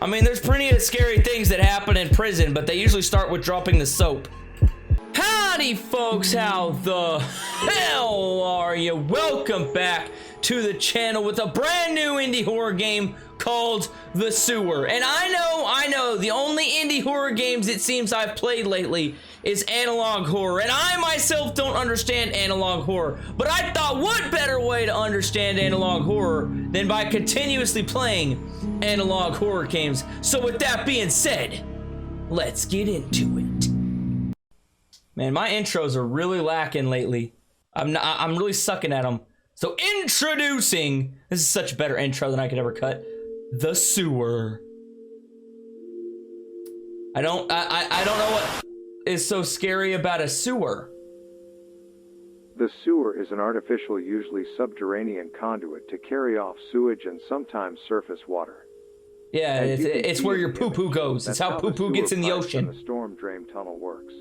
I mean, there's plenty of scary things that happen in prison, but they usually start with dropping the soap. Howdy, folks. How the hell are you? Welcome back to the channel with a brand new indie horror game called The Sewer. And I know, the only indie horror games it seems I've played lately is analog horror. And I myself don't understand analog horror. But I thought, what better way to understand analog horror than by continuously playing analog horror games? So with that being said, let's get into it. Man, my intros are really lacking lately. I'm really sucking at them. So introducing, this is such a better intro than I could ever cut. The Sewer. I don't know what is so scary about a sewer. The sewer is an artificial, usually subterranean conduit to carry off sewage and sometimes surface water. Yeah, it's where your poo-poo goes. It's how poo-poo gets in the ocean. The storm drain tunnel works.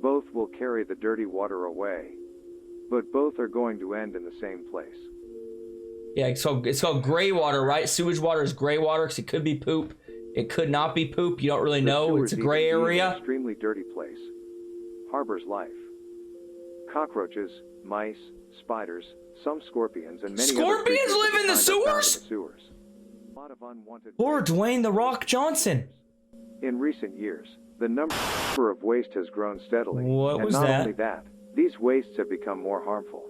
Both will carry the dirty water away, but both are going to end in the same place. Yeah, so it's called gray water, right? Sewage water is gray water because it could be poop. It could not be poop. You don't really know. It's a gray area. An extremely dirty place. Harbors life. Cockroaches, mice, spiders, some scorpions, and many scorpions live in the sewers? A lot of unwanted. Or Dwayne The Rock Johnson. In recent years, the number of waste has grown steadily. What was and not that? only that, these wastes have become more harmful.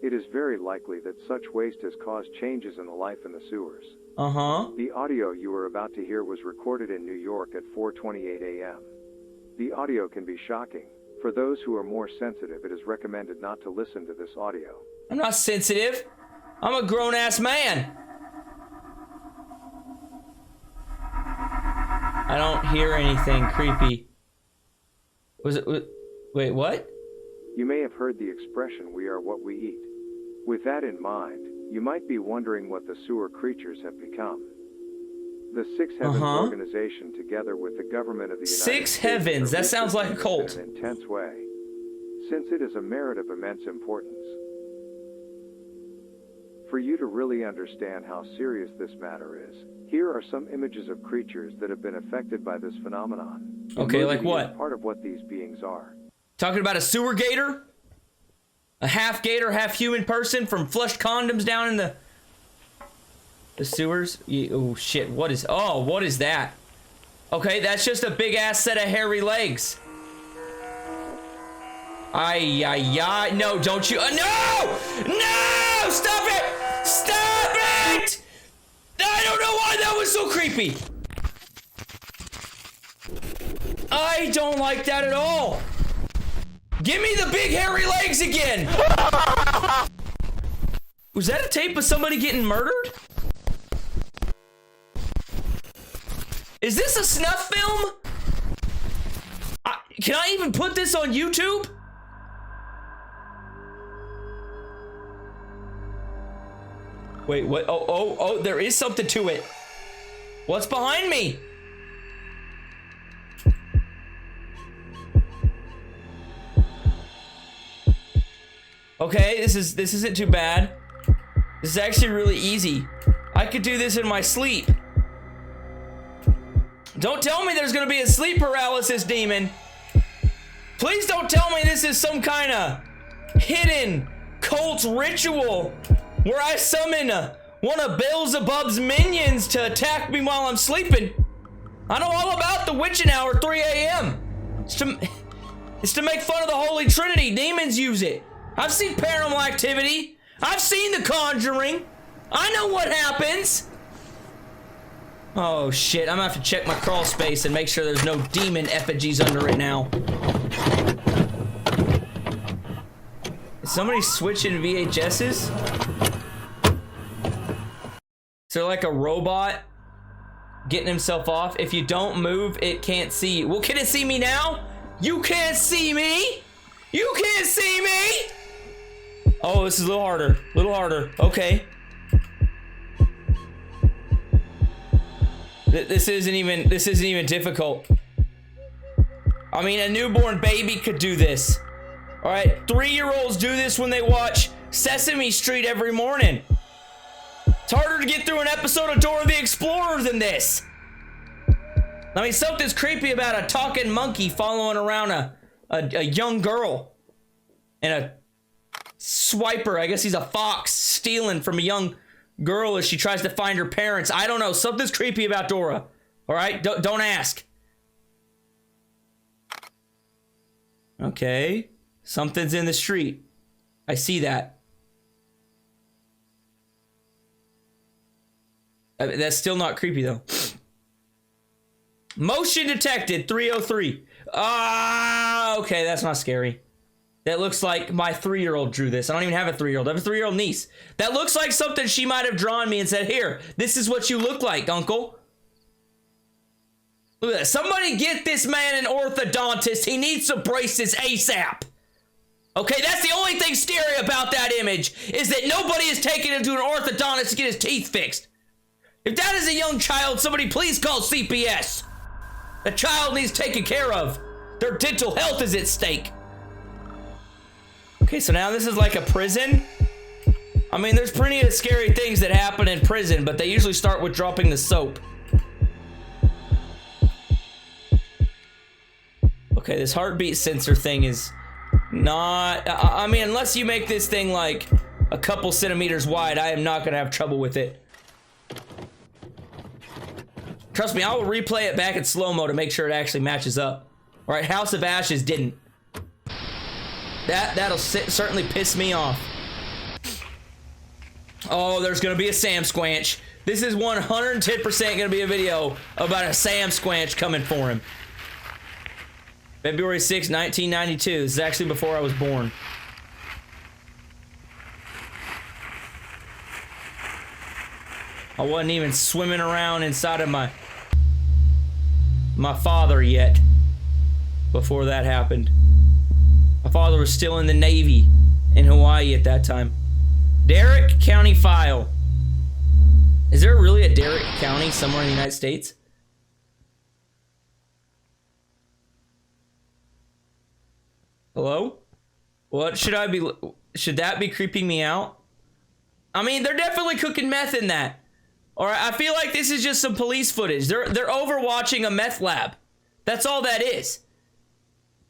It is very likely that such waste has caused changes in the life in the sewers. Uh-huh. The audio you are about to hear was recorded in New York at 4:28 a.m. The audio can be shocking. For those who are more sensitive, it is recommended not to listen to this audio. I'm not sensitive. I'm a grown-ass man. I don't hear anything creepy. Wait, what? You may have heard the expression, "we are what we eat." With that in mind, you might be wondering what the sewer creatures have become. The Six Heavens organization, together with the government of the United Six States, Heavens, that sounds like a cult. in an intense way, since it is a merit of immense importance. For you to really understand how serious this matter is, here are some images of creatures that have been affected by this phenomenon. Okay, like what? Part of what these beings are. Talking about a sewer gator? A half gator, half human person from flushed condoms down in the sewers? Oh shit, what is that? Okay, that's just a big ass set of hairy legs. Ay, no, don't you, no! No! Stop it! Stop it! I don't know why that was so creepy. I don't like that at all. Give me the big hairy legs again! Was that a tape of somebody getting murdered? Is this a snuff film? Can I even put this on YouTube? Wait, what? Oh, there is something to it. What's behind me? Okay, this isn't too bad. This is actually really easy. I could do this in my sleep. Don't tell me there's gonna be a sleep paralysis demon. Please don't tell me this is some kind of hidden cult ritual where I summon one of Beelzebub's minions to attack me while I'm sleeping. I know all about the witching hour, 3 a.m. It's to make fun of the Holy Trinity. Demons use it. I've seen Paranormal Activity. I've seen The Conjuring. I know what happens. Oh shit, I'm gonna have to check my crawl space and make sure there's no demon effigies under it now. Is somebody switching VHSs? Is there like a robot getting himself off? If you don't move, it can't see you. Well, can it see me now? You can't see me? You can't see me? Oh, this is a little harder. A little harder. Okay. This isn't even difficult. I mean, a newborn baby could do this. All right, 3-year-olds do this when they watch Sesame Street every morning. It's harder to get through an episode of Dora the Explorer than this. I mean, something's creepy about a talking monkey following around a young girl. And a swiper, I guess he's a fox, stealing from a young girl as she tries to find her parents. I don't know. Something's creepy about Dora. All right? Don't ask. Okay. Something's in the street. I see that. That's still not creepy, though. Motion detected, 303. Okay, that's not scary. That looks like my 3-year-old drew this. I don't even have a 3-year-old. I have a 3-year-old niece. That looks like something she might have drawn me and said, here, this is what you look like, uncle. Look at that. Somebody get this man an orthodontist. He needs some braces ASAP. Okay, that's the only thing scary about that image, is that nobody is taking him to an orthodontist to get his teeth fixed. If that is a young child, somebody please call CPS. The child needs taken care of. Their dental health is at stake. Okay, so now this is like a prison. I mean, there's plenty of scary things that happen in prison, but they usually start with dropping the soap. Okay, this heartbeat sensor thing is not... I mean, unless you make this thing like a couple centimeters wide, I am not going to have trouble with it. Trust me, I will replay it back in slow-mo to make sure it actually matches up. All right, House of Ashes didn't. That'll certainly piss me off. Oh, there's gonna be a Sam Squanch. This is 110% gonna be a video about a Sam Squanch coming for him. February 6, 1992. This is actually before I was born. I wasn't even swimming around inside of my father yet before that happened. My father was still in the Navy in Hawaii at that time. Derrick County file. Is there really a Derrick County somewhere in the United States? Hello? What should I be... Should that be creeping me out? I mean, they're definitely cooking meth in that. Or I feel like this is just some police footage. They're overwatching a meth lab. That's all that is.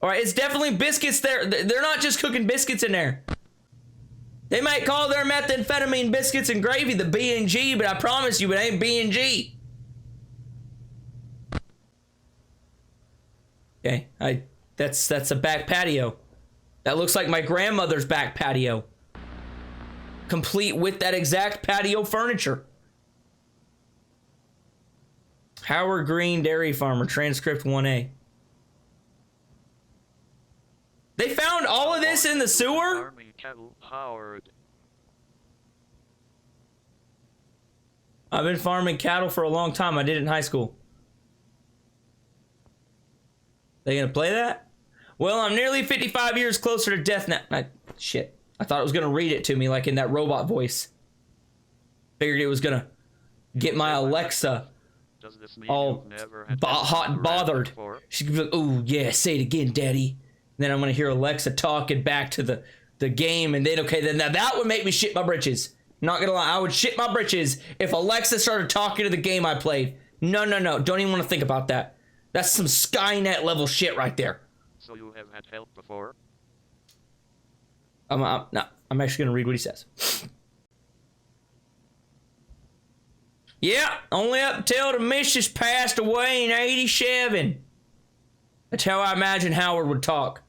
All right, it's definitely biscuits there. They're not just cooking biscuits in there. They might call their methamphetamine biscuits and gravy the B&G, but I promise you it ain't B&G. Okay, that's a back patio. That looks like my grandmother's back patio. Complete with that exact patio furniture. Howard Green Dairy Farmer, transcript 1A. They found all of this in the sewer? I've been farming cattle for a long time. I did it in high school. They gonna play that? Well, I'm nearly 55 years closer to death now. Shit. I thought it was gonna read it to me like in that robot voice. Figured it was gonna get my Alexa all hot and bothered. She could be like, oh yeah, say it again, daddy. And then I'm gonna hear Alexa talking back to the game, and then okay, then now that would make me shit my britches. Not gonna lie, I would shit my britches if Alexa started talking to the game I played. No, don't even want to think about that. That's some Skynet level shit right there. So you have had help before? I'm actually gonna read what he says. Yeah, only up until the missus passed away in 87. That's how I imagine Howard would talk.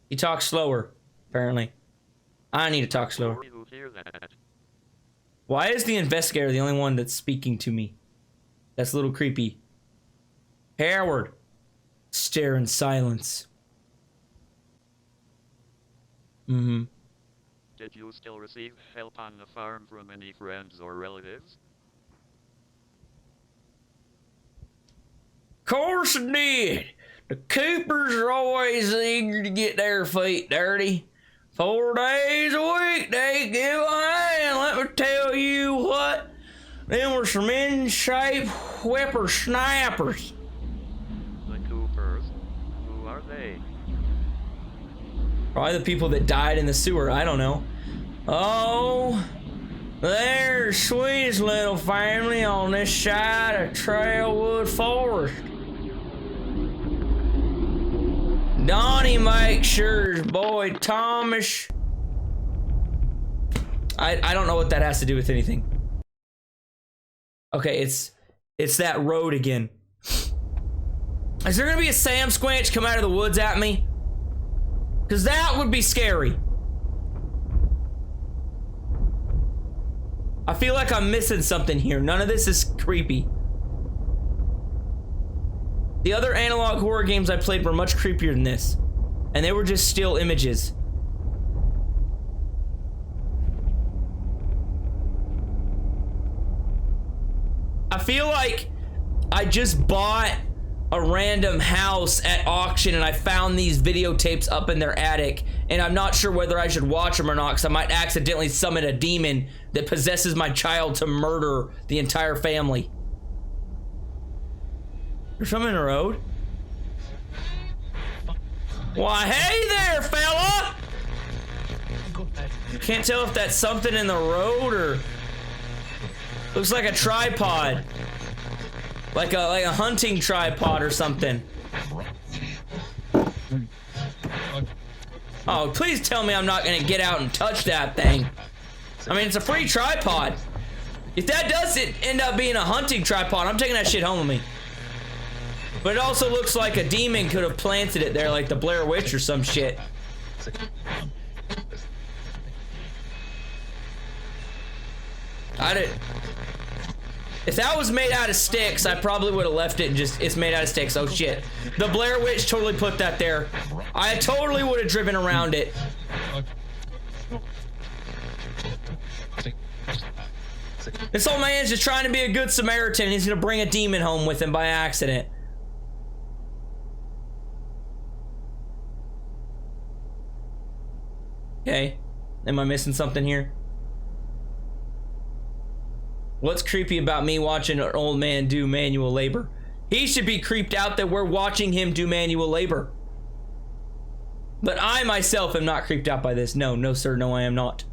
He talks slower, apparently. I need to talk slower. Why is the investigator the only one that's speaking to me? That's a little creepy. Howard. Stare in silence. Mm-hmm. Did you still receive help on the farm from any friends or relatives? Course it did. The Coopers are always eager to get their feet dirty. 4 days a week they give a hand. Let me tell you what. Them were some in-shape whippersnappers. The Coopers? Who are they? Probably the people that died in the sewer. I don't know. Oh, They're the sweetest little family on this side of Trailwood Forest. Donnie makes sure his boy Thomas. I don't know what that has to do with anything. Okay, it's that road again. Is there gonna be a Sam Squanch come out of the woods at me? Because that would be scary. I feel like I'm missing something here. None of this is creepy. The other analog horror games I played were much creepier than this. And they were just still images. I feel like I just bought a random house at auction and I found these videotapes up in their attic, and I'm not sure whether I should watch them or not because I might accidentally summon a demon that possesses my child to murder the entire family. There's something in the road? Why, hey there, fella! Can't tell if that's something in the road or... Looks like a tripod. Like a hunting tripod or something. Oh, please tell me I'm not gonna get out and touch that thing. I mean, it's a free tripod. If that does end up being a hunting tripod, I'm taking that shit home with me. But it also looks like a demon could have planted it there, like the Blair Witch or some shit. If that was made out of sticks, I probably would have left it and just, it's made out of sticks. Oh shit. The Blair Witch totally put that there. I totally would have driven around it. This old man's just trying to be a good Samaritan. He's gonna bring a demon home with him by accident. Okay. Am I missing something here? What's creepy about me watching an old man do manual labor? He should be creeped out that we're watching him do manual labor. But I myself am not creeped out by this. No, no sir, no I am not.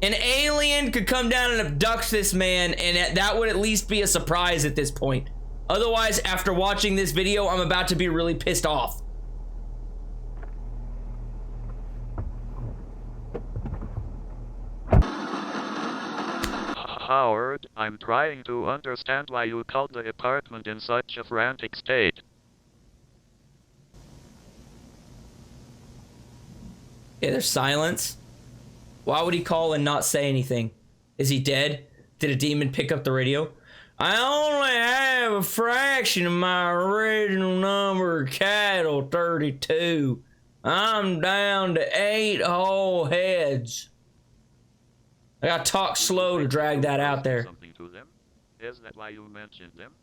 An alien could come down and abduct this man, and that would at least be a surprise at this point. Otherwise, after watching this video, I'm about to be really pissed off. Howard, I'm trying to understand why you called the apartment in such a frantic state. Yeah, there's silence. Why would he call and not say anything? Is he dead? Did a demon pick up the radio? I only have a fraction of my original number of cattle, 32. I'm down to 8 whole heads. I gotta talk slow to drag that out there. Something to them? Is that why you mentioned them?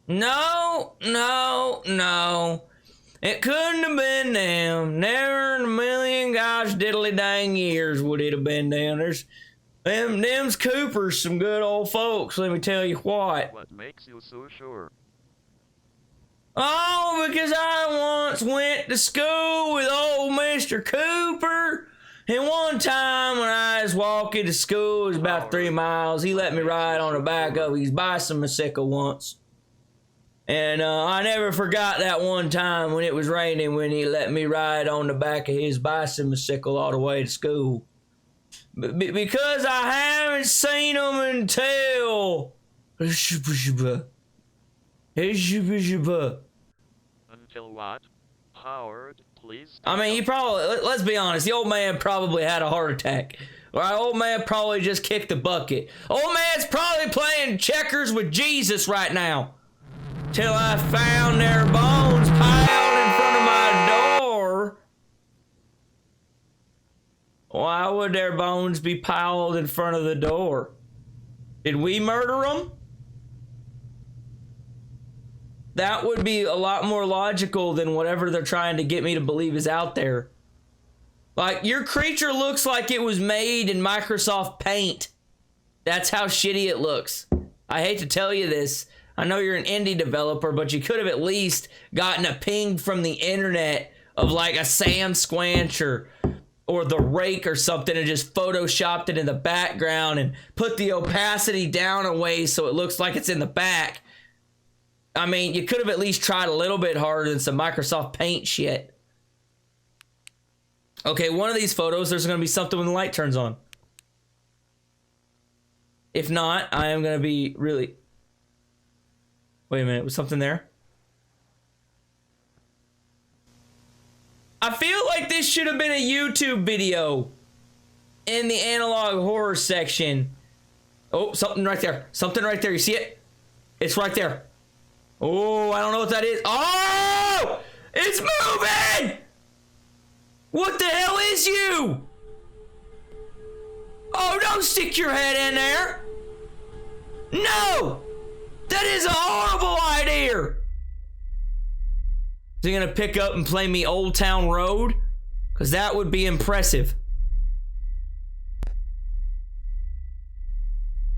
No, no, no. It couldn't have been them. Never in a million gosh diddly dang years would it have been them. Them's Coopers, some good old folks, let me tell you what. What makes you so sure? Oh, because I once went to school with old Mr. Cooper. And one time when I was walking to school, it was about 3 miles, he let me ride on the back of his bicycle once. And I never forgot that one time when it was raining when he let me ride on the back of his bicycle all the way to school. Because I haven't seen him until... Until what? Howard, please. I mean, he probably, let's be honest, the old man probably had a heart attack. Or our old man probably just kicked the bucket. Old man's probably playing checkers with Jesus right now. Till I found their bones piled in front of my door. Why would their bones be piled in front of the door? Did we murder them? That would be a lot more logical than whatever they're trying to get me to believe is out there. Like, your creature looks like it was made in Microsoft Paint. That's how shitty it looks. I hate to tell you this. I know you're an indie developer, but you could have at least gotten a ping from the internet of like a Sam Squanch or or the rake or something and just photoshopped it in the background and put the opacity down a way so it looks like it's in the back. I mean, you could have at least tried a little bit harder than some Microsoft Paint shit. Okay, one of these photos, there's going to be something when the light turns on. If not, I am going to be really... Wait a minute, was something there? I feel like this should have been a YouTube video in the analog horror section. Oh, something right there. Something right there. You see it? It's right there. Oh, I don't know what that is. Oh! It's moving! What the hell is you? Oh, don't stick your head in there. No! That is a horrible idea. Is he gonna pick up and play me Old Town Road? Because that would be impressive.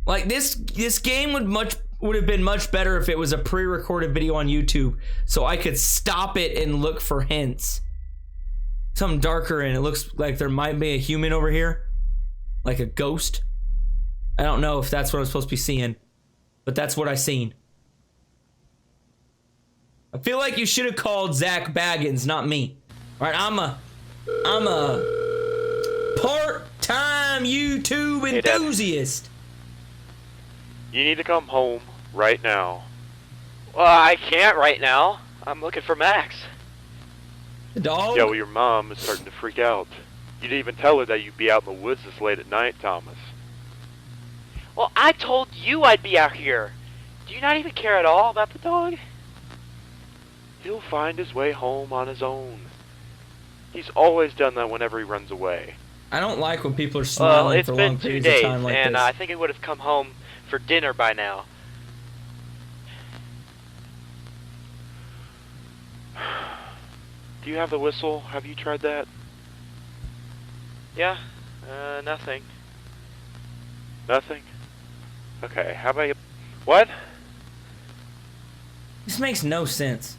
Like this game would have been much better if it was a pre-recorded video on YouTube, so I could stop it and look for hints. Something darker, and it looks like there might be a human over here, like a ghost. I don't know if that's what I'm supposed to be seeing, but that's what I seen. I feel like you should have called Zach Baggins, not me. All right, I'm a part-time YouTube enthusiast. You need to come home right now. Well, I can't right now. I'm looking for Max. The dog? Yeah, well, your mom is starting to freak out. You didn't even tell her that you'd be out in the woods this late at night, Thomas. Well, I told you I'd be out here. Do you not even care at all about the dog? He'll find his way home on his own. He's always done that whenever he runs away. I don't like when people are smiling for long periods of time like this. And I think it would have come home for dinner by now. Do you have the whistle? Have you tried that? Yeah, nothing. Nothing? Okay, how about you... What? This makes no sense.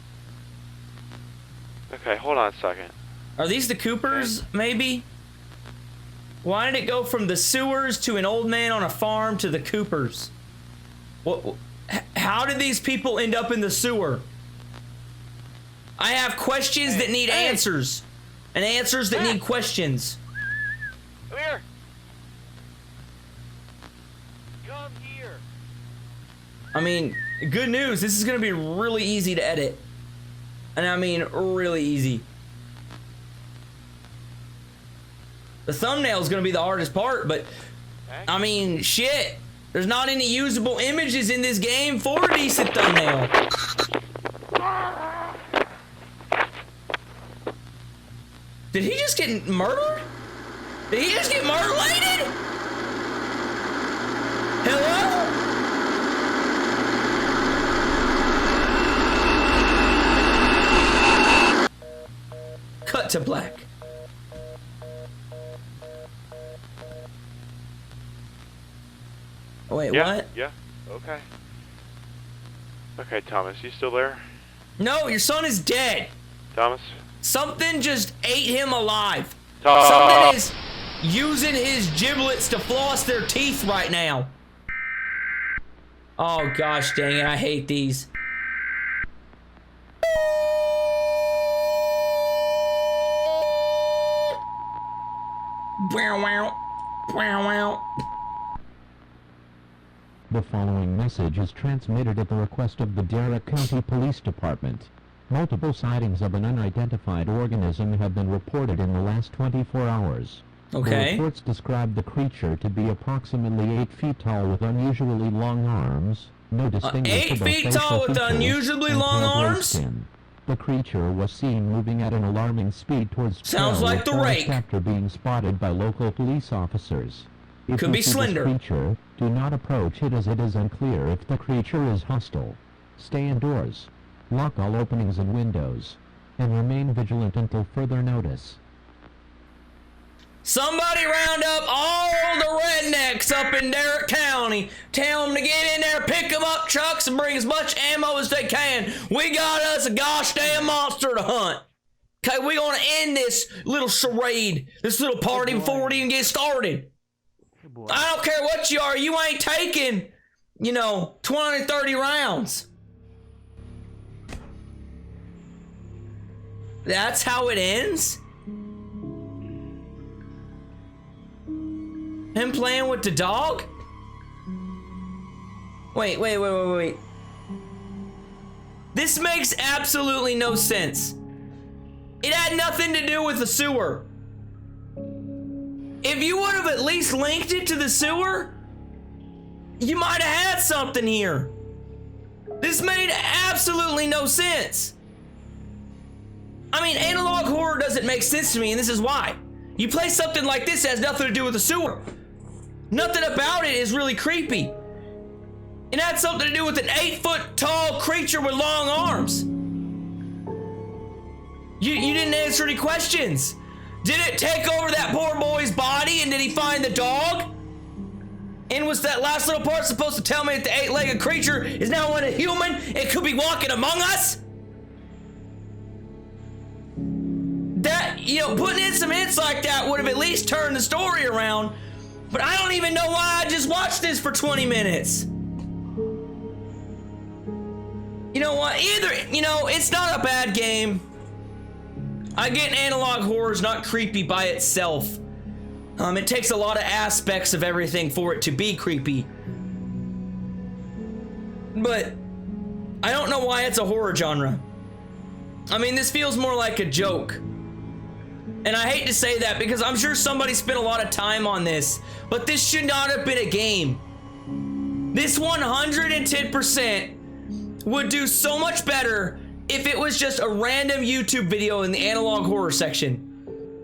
Okay, hold on a second. Are these the Coopers, maybe? Why did it go from the sewers to an old man on a farm to the Coopers? What? How did these people end up in the sewer? I have questions that need answers. And answers that need questions. Come here. Come here. I mean, good news. This is going to be really easy to edit. And I mean, really easy. The thumbnail is going to be the hardest part, but I mean, shit. There's not any usable images in this game for a decent thumbnail. Did he just get murdered? Did he just get murdered? Hello? Cut to black. Oh, wait, what? Yeah, okay. Okay, Thomas, you still there? No, your son is dead. Thomas? Something just ate him alive. Tom. Something is using his giblets to floss their teeth right now. Oh, gosh dang it, I hate these. The following message is transmitted at the request of the Darragh County Police Department. Multiple sightings of an unidentified organism have been reported in the last 24 hours. Okay. The reports describe the creature to be approximately 8 feet tall with unusually long arms, no distinguishable 8 feet tall with features, unusually and long pale gray arms? skin. The creature was seen moving at an alarming speed towards Sounds trail like the fast rake. after being spotted by local police officers. If Could you be see slender. this creature, do not approach it as it is unclear if the creature is hostile. Stay indoors, lock all openings and windows, and remain vigilant until further notice. Somebody round up all the rednecks up in Darragh County. Tell them to get in there, pick them up trucks, and bring as much ammo as they can. We got us a gosh damn monster to hunt. Okay, we're gonna end this little charade, this little party before we even get started. I don't care what you are, you ain't taking, you know, 20, 30 rounds. That's how it ends? Him playing with the dog? Wait. This makes absolutely no sense. It had nothing to do with the sewer. If you would have at least linked it to the sewer, you might have had something here. This made absolutely no sense. I mean, analog horror doesn't make sense to me, and this is why. You play something like this that has nothing to do with the sewer. Nothing about it is really creepy. It had something to do with an 8-foot tall creature with long arms. You didn't answer any questions. Did it take over that poor boy's body, and did he find the dog? And was that last little part supposed to tell me that the 8-legged creature is now a human and could be walking among us? That, you know, putting in some hints like that would have at least turned the story around, but I don't even know why I just watched this for 20 minutes. You know what, it's not a bad game. I get analog horror is not creepy by itself. It takes a lot of aspects of everything for it to be creepy. But I don't know why it's a horror genre. I mean, this feels more like a joke. And I hate to say that because I'm sure somebody spent a lot of time on this, but this should not have been a game. This 110% would do so much better if it was just a random YouTube video in the analog horror section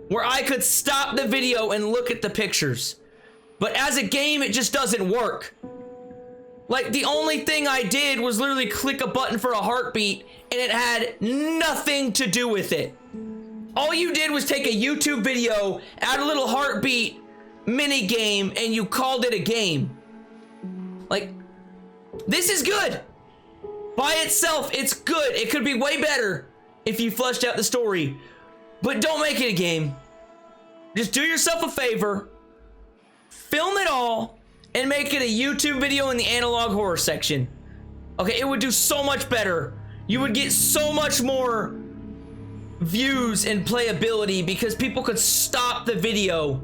where I could stop the video and look at the pictures. But as a game, it just doesn't work. Like, the only thing I did was literally click a button for a heartbeat, and it had nothing to do with it. All you did was take a YouTube video, add a little heartbeat mini game, and you called it a game. Like, this is good. By itself, it's good. It could be way better if you fleshed out the story. But don't make it a game. Just do yourself a favor, film it all, and make it a YouTube video in the analog horror section. Okay, it would do so much better. You would get so much more views and playability because people could stop the video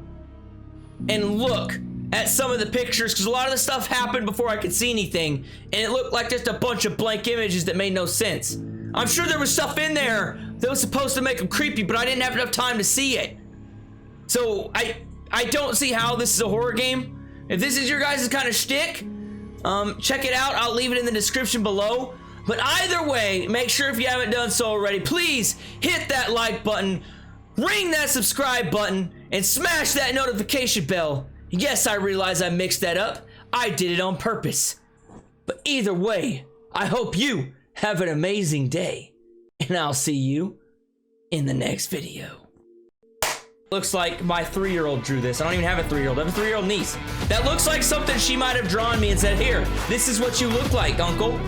and look at some of the pictures, because a lot of the stuff happened before I could see anything, and it looked like just a bunch of blank images that made no sense. I'm sure there was stuff in there that was supposed to make them creepy, but I didn't have enough time to see it. So I don't see how this is a horror game. If this is your guys' kind of shtick, check it out. I'll leave it in the description below. But either way, make sure if you haven't done so already, please hit that like button, ring that subscribe button, and smash that notification bell. Yes, I realize I mixed that up. I did it on purpose. But either way, I hope you have an amazing day, and I'll see you in the next video. Looks like my 3-year-old drew this. I don't even have a 3-year-old. I have a 3-year-old niece. That looks like something she might have drawn me and said, here, this is what you look like, uncle.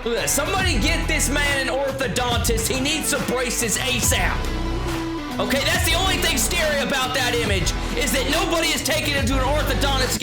Look at that. Somebody get this man an orthodontist. He needs some braces ASAP. Okay, that's the only thing scary about that image, is that nobody is taking him to an orthodontist.